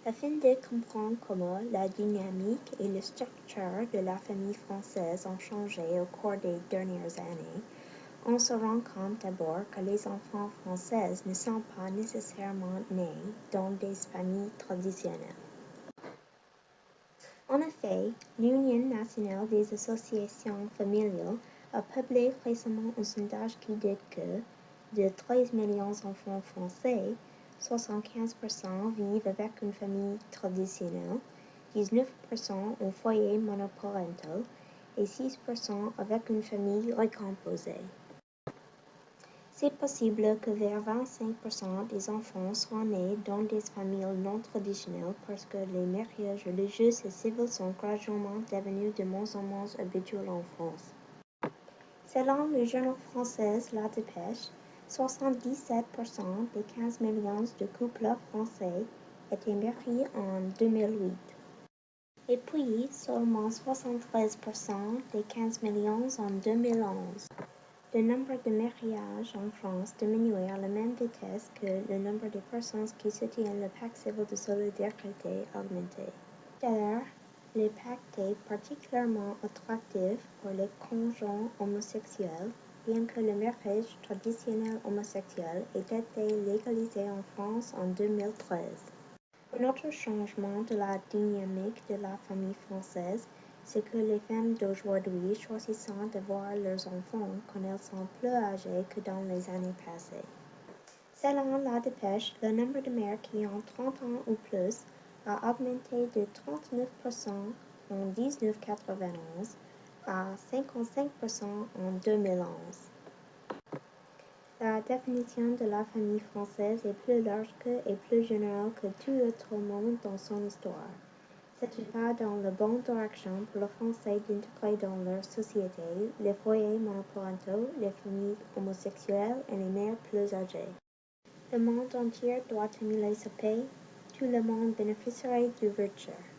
Afin de comprendre comment la dynamique et la structure de la famille française ont changé au cours des dernières années, on se rend compte d'abord que les enfants français ne sont pas nécessairement nés dans des familles traditionnelles. En effet, l'Union nationale des associations familiales a publié récemment un sondage qui dit que, de 13 millions d'enfants français, 75% vivent avec une famille traditionnelle, 19% en foyer monoparental et 6% avec une famille recomposée. C'est possible que vers 25% des enfants soient nés dans des familles non traditionnelles parce que les mariages religieux et civils sont graduellement devenus de moins en moins habituels en France. Selon le journal français La Dépêche, 77% des 15 millions de couples français étaient mariés en 2008. Et puis, seulement 73% des 15 millions en 2011. Le nombre de mariages en France diminuait à la même vitesse que le nombre de personnes qui soutiennent le pacte civil de solidarité augmentait. D'ailleurs, le pacte est particulièrement attractif pour les conjoints homosexuels, bien que le mariage traditionnel homosexuel ait été légalisé en France en 2013. Un autre changement de la dynamique de la famille française, c'est que les femmes d'aujourd'hui choisissent d'avoir leurs enfants quand elles sont plus âgées que dans les années passées. Selon La Dépêche, le nombre de mères qui ont 30 ans ou plus a augmenté de 39% en 1991 à 55% en 2011. La définition de la famille française est plus large et plus générale que tout autre moment dans son histoire. C'est un pas dans la bonne direction pour les Français d'intégrer dans leur société les foyers monoparentaux, les familles homosexuelles et les mères plus âgées. Le monde entier doit émuler ce pays. Tout le monde bénéficierait du virtue.